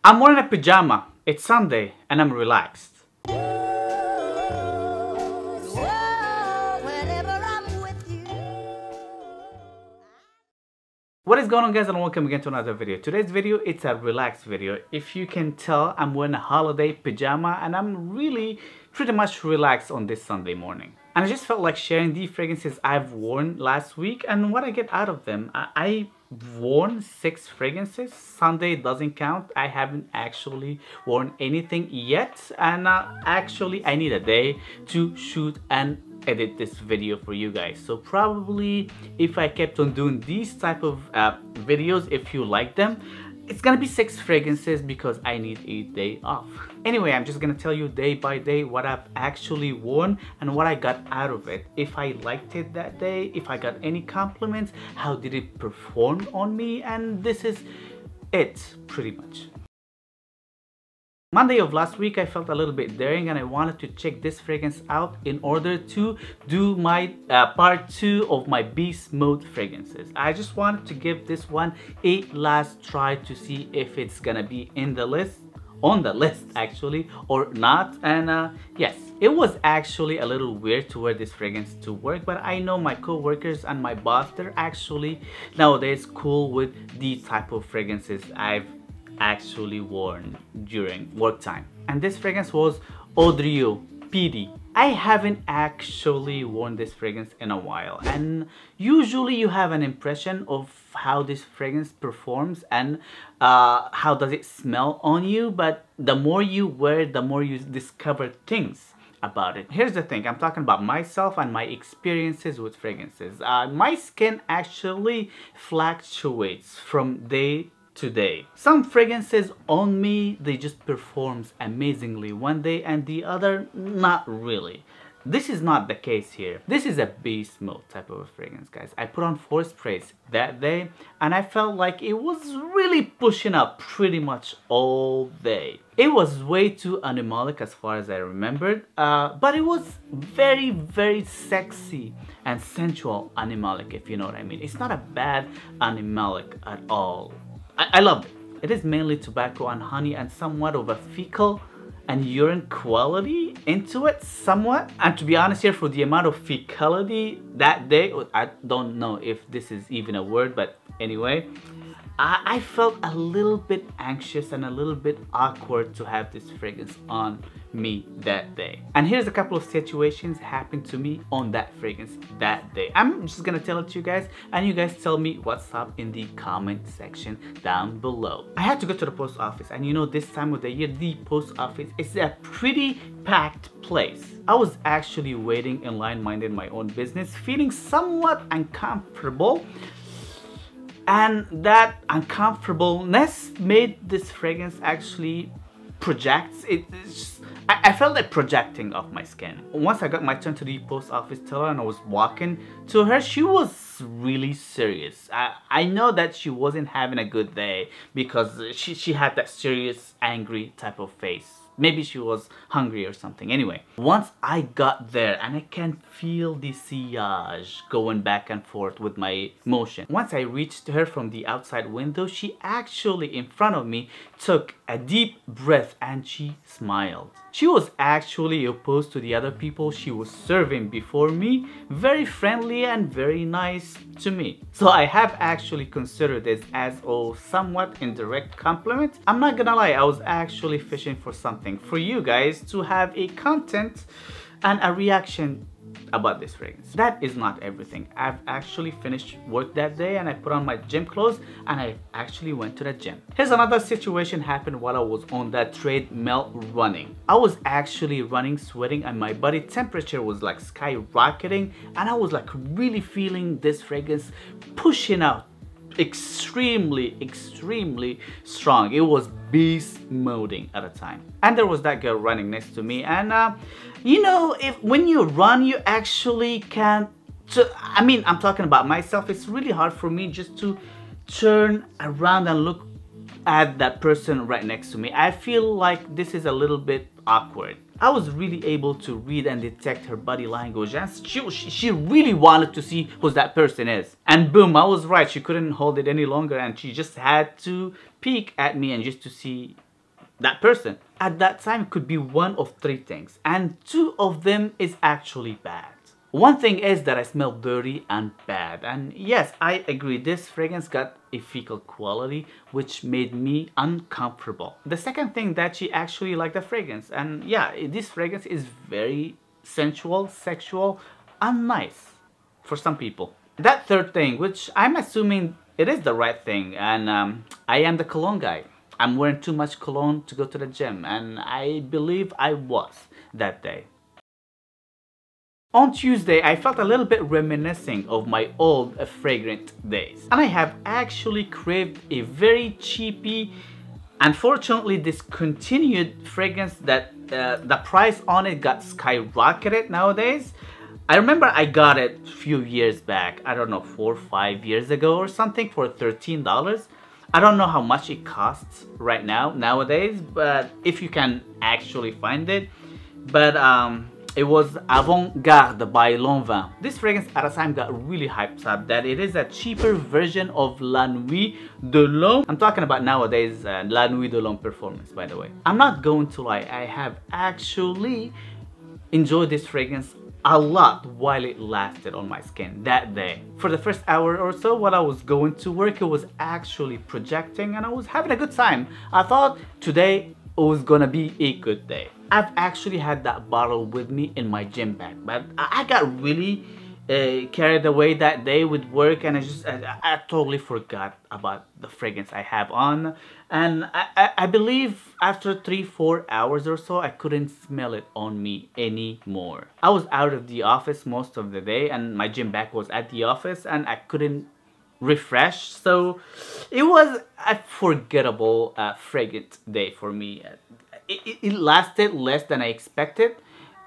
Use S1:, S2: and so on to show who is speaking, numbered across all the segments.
S1: I'm wearing a pajama. It's Sunday and I'm relaxed. What is going on, guys, and welcome again to another video. Today's video, it's a relaxed video. If you can tell, I'm wearing a holiday pajama and I'm really pretty much relaxed on this Sunday morning. And I just felt like sharing the fragrances I've worn last week and what I get out of them. I've worn 6 fragrances. Sunday doesn't count. I haven't actually worn anything yet, and actually I need a day to shoot and edit this video for you guys. So probably if I kept on doing these type of videos, if you like them, it's gonna be 6 fragrances because I need a day off. Anyway, I'm just gonna tell you day by day what I've actually worn and what I got out of it. If I liked it that day, if I got any compliments, how did it perform on me, and this is it pretty much. Monday of last week, I felt a little bit daring and I wanted to check this fragrance out in order to do my part 2 of my beast mode fragrances. I just wanted to give this one a last try to see if it's gonna be in the list, on the list actually, or not. And yes, it was actually a little weird to wear this fragrance to work, but I know my co-workers and my boss, they're actually nowadays cool with these type of fragrances I've actually worn during work time. And this fragrance was Audrio PD. I haven't actually worn this fragrance in a while, and usually you have an impression of how this fragrance performs and how does it smell on you, but the more you wear it, the more you discover things about it. Here's the thing, I'm talking about myself and my experiences with fragrances. My skin actually fluctuates from day to day. Some fragrances on me, they just performs amazingly one day and the other not really. This is not the case here. This is a beast mode type of a fragrance, guys. I put on 4 sprays that day and I felt like it was really pushing up pretty much all day. It was way too animalic as far as I remembered, but it was very, very sexy and sensual animalic, if you know what I mean. It's not a bad animalic at all. I love it. It is mainly tobacco and honey and somewhat of a fecal and urine quality into it, somewhat. And to be honest here, for the amount of fecality that day, I don't know if this is even a word, but anyway, I felt a little bit anxious and a little bit awkward to have this fragrance on me that day. And here's a couple of situations happened to me on that fragrance that day. I'm just gonna tell it to you guys, and you guys tell me what's up in the comment section down below. I had to go to the post office, and you know, this time of the year, the post office is a pretty packed place. I was actually waiting in line, minding my own business, feeling somewhat uncomfortable. And that uncomfortableness made this fragrance actually projects. I felt it projecting off my skin. Once I got my turn to the post office teller and I was walking to her, she was really serious. I know that she wasn't having a good day because she had that serious, angry type of face. Maybe she was hungry or something. Anyway, once I got there and I can feel the sillage going back and forth with my motion. Once I reached her from the outside window, she actually in front of me took a deep breath and she smiled. She was actually opposed to the other people she was serving before me, very friendly and very nice to me. So I have actually considered this as a somewhat indirect compliment. I'm not gonna lie, I was actually fishing for something for you guys to have a content and a reaction about this fragrance. That is not everything. I've actually finished work that day and I put on my gym clothes and I actually went to the gym. Here's another situation happened while I was on that treadmill running. I was actually running, sweating, and my body temperature was like skyrocketing, and I was like really feeling this fragrance pushing out extremely strong. It was beast moding at a time. And there was that girl running next to me, and you know, when you run, you actually can't, I mean, I'm talking about myself, it's really hard for me just to turn around and look at that person right next to me. I feel like this is a little bit awkward. I was really able to read and detect her body language, and she really wanted to see who that person is. And boom, I was right. She couldn't hold it any longer and she just had to peek at me and just to see that person. At that time, it could be one of three things, and two of them is actually bad. One thing is that I smell dirty and bad, and yes, I agree, this fragrance got a fecal quality which made me uncomfortable. The second thing, that she actually liked the fragrance, and yeah, this fragrance is very sensual, sexual, and nice for some people. That third thing, which I'm assuming it is the right thing, and I am the cologne guy. I'm wearing too much cologne to go to the gym, and I believe I was that day. On Tuesday, I felt a little bit reminiscing of my old fragrant days. And I have actually craved a very cheapy, unfortunately discontinued fragrance that the price on it got skyrocketed nowadays. I remember I got it a few years back, I don't know, 4 or 5 years ago or something, for $13. I don't know how much it costs right now, nowadays, but if you can actually find it. But it was Avant-Garde by Lanvin. This fragrance at a time got really hyped up that it is a cheaper version of La Nuit de l'Homme. I'm talking about nowadays La Nuit de l'Homme performance, by the way. I'm not going to lie, I have actually enjoyed this fragrance a lot while it lasted on my skin that day. For the first hour or so while I was going to work, it was actually projecting and I was having a good time. I thought today it was gonna be a good day. I've actually had that bottle with me in my gym bag, but I got really carried away that day with work, and I totally forgot about the fragrance I have on. And I believe after 3-4 hours or so, I couldn't smell it on me anymore. I was out of the office most of the day, and my gym bag was at the office, and I couldn't refresh, so it was a forgettable fragrant day for me. It lasted less than I expected.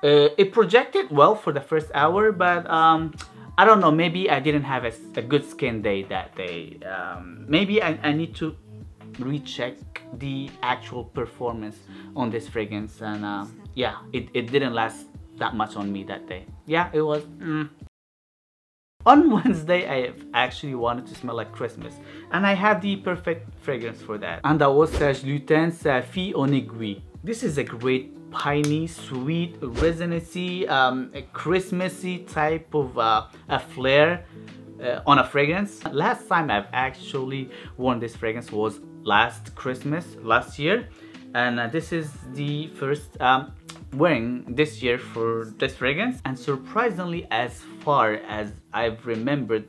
S1: It projected well for the first hour, but I don't know, maybe I didn't have a good skin day that day. Maybe I need to recheck the actual performance on this fragrance, and yeah, it didn't last that much on me that day. Yeah, it was On Wednesday, I have actually wanted to smell like Christmas, and I have the perfect fragrance for that. And that was Serge Lutens Fille en Aiguille. This is a great piney, sweet, resonancy, a Christmassy type of a flair on a fragrance. Last time I've actually worn this fragrance was last Christmas, last year, and this is the first wearing this year for this fragrance. And surprisingly, as far as I've remembered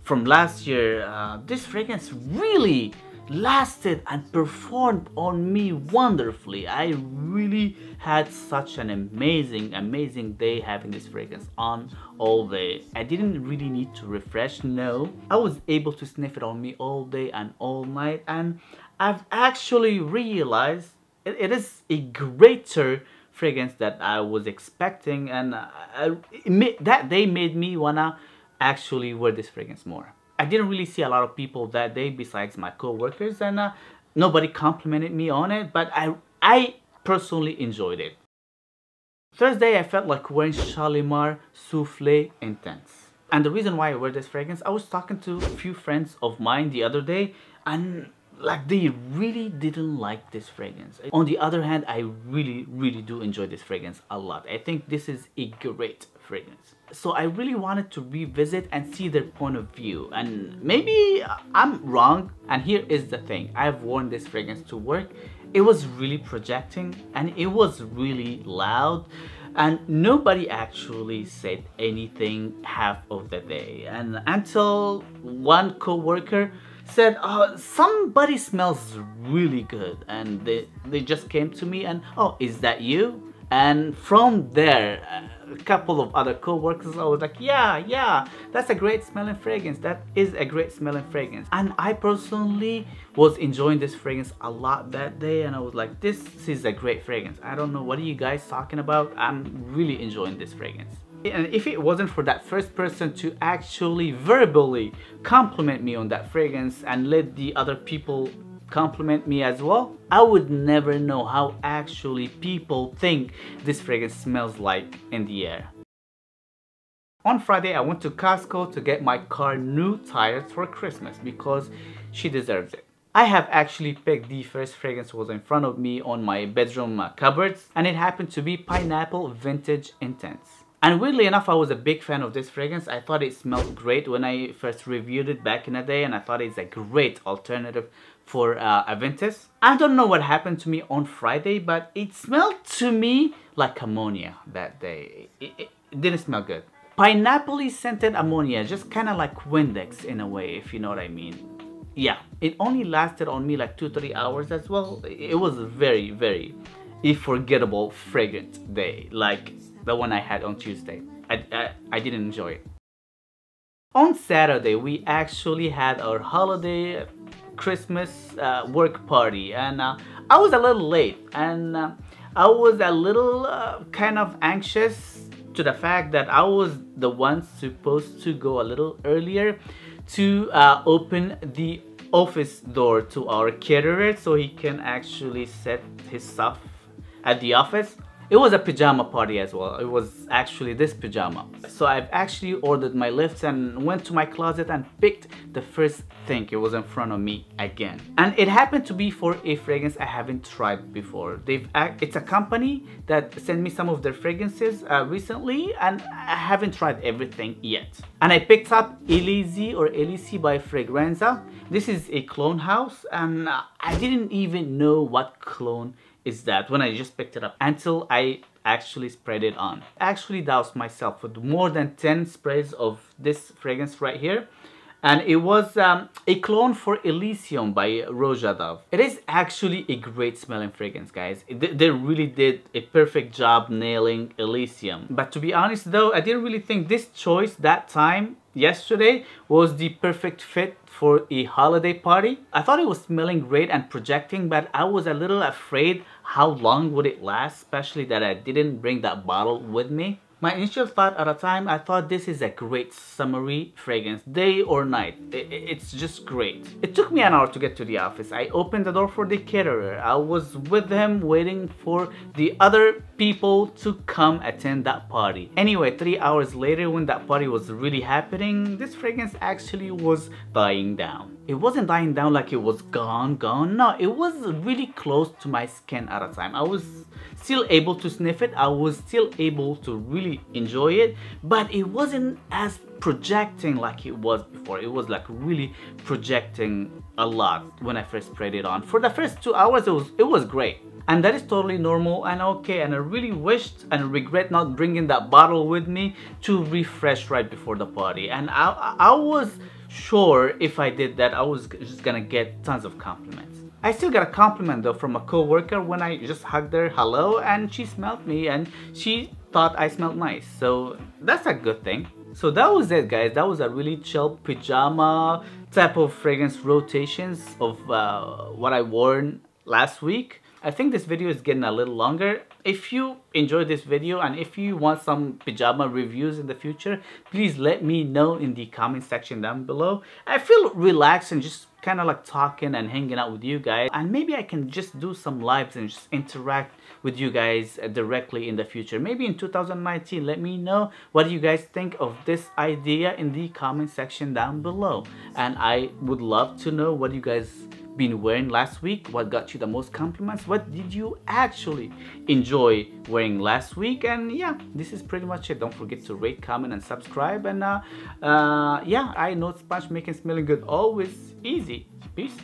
S1: from last year, this fragrance really lasted and performed on me wonderfully. I really had such an amazing day having this fragrance on all day. I didn't really need to refresh, no. I was able to sniff it on me all day and all night, and I've actually realized it is a greater fragrance that I was expecting, and that day made me wanna actually wear this fragrance more. I didn't really see a lot of people that day besides my co-workers, and nobody complimented me on it, but I personally enjoyed it. Thursday, I felt like wearing Shalimar Soufflé Intense. And the reason why I wear this fragrance, I was talking to a few friends of mine the other day, and like they really didn't like this fragrance. On the other hand, I really do enjoy this fragrance a lot. I think this is a great fragrance. So I really wanted to revisit and see their point of view, and maybe I'm wrong. And here is the thing, I've worn this fragrance to work. It was really projecting and it was really loud, and nobody actually said anything half of the day, and until one co-worker said, oh, somebody smells really good, and they just came to me and, oh, is that you? And from there, a couple of other co-workers, I was like, yeah, that's a great smelling fragrance. That is a great smelling fragrance. And I personally was enjoying this fragrance a lot that day, and I was like, this is a great fragrance. I don't know, what are you guys talking about? I'm really enjoying this fragrance. And if it wasn't for that first person to actually verbally compliment me on that fragrance and let the other people compliment me as well, I would never know how actually people think this fragrance smells like in the air. On Friday, I went to Costco to get my car new tires for Christmas because she deserves it. I have actually picked the first fragrance was in front of me on my bedroom cupboards, and it happened to be Pineapple Vintage Intense. And weirdly enough, I was a big fan of this fragrance. I thought it smelled great when I first reviewed it back in the day, and I thought it's a great alternative for Aventus. I don't know what happened to me on Friday, but it smelled to me like ammonia that day. It didn't smell good. Pineapple scented ammonia, just kind of like Windex in a way, if you know what I mean. Yeah, it only lasted on me like 2-3 hours as well. It was a very, very unforgettable fragrant day, like the one I had on Tuesday. I didn't enjoy it. On Saturday, we actually had our holiday Christmas work party, and I was a little late, and I was a little kind of anxious to the fact that I was the one supposed to go a little earlier to open the office door to our caterer so he can actually set his stuff at the office. It was a pajama party as well. It was actually this pajama. So I've actually ordered my lifts and went to my closet and picked the first thing. It was in front of me again. And it happened to be for a fragrance I haven't tried before. It's a company that sent me some of their fragrances recently, and I haven't tried everything yet. And I picked up Elise by Fragranza. This is a cologne house, and I didn't even know what cologne is that when I just picked it up until I actually sprayed it on. I actually doused myself with more than 10 sprays of this fragrance right here, and it was a cologne for Elysium by Roja Dove. It is actually a great smelling fragrance, guys. They really did a perfect job nailing Elysium. But to be honest though, I didn't really think this choice that time yesterday was the perfect fit for a holiday party. I thought it was smelling great and projecting, but I was a little afraid how long would it last, especially that I didn't bring that bottle with me. My initial thought at the time, I thought this is a great summery fragrance, day or night. It's just great. It took me an hour to get to the office. I opened the door for the caterer. I was with him waiting for the other people to come attend that party. Anyway, 3 hours later, when that party was really happening, this fragrance actually was dying down. It wasn't dying down like it was gone. No, it was really close to my skin at the time. I was still able to sniff it. I was still able to really enjoy it, but it wasn't as projecting like it was before. It was like really projecting a lot when I first sprayed it on. For the first 2 hours, it was great. And that is totally normal and okay, and I really wished and regret not bringing that bottle with me to refresh right before the party. And I was sure if I did that, I was just gonna get tons of compliments. I still got a compliment though from a co-worker when I just hugged her hello, and she smelled me and she thought I smelled nice, so that's a good thing. So that was it, guys. That was a really chill pajama type of fragrance rotations of what I wore last week. I think this video is getting a little longer. If you enjoyed this video and if you want some pajama reviews in the future, please let me know in the comment section down below. I feel relaxed and just kind of like talking and hanging out with you guys, and maybe I can just do some lives and just interact with you guys directly in the future. Maybe in 2019. Let me know what you guys think of this idea in the comment section down below, and I would love to know what you guys been wearing last week. What got you the most compliments? What did you actually enjoy wearing last week? And yeah, this is pretty much it. Don't forget to rate, comment, and subscribe. And yeah, I know sponge making smelling good always easy. Peace.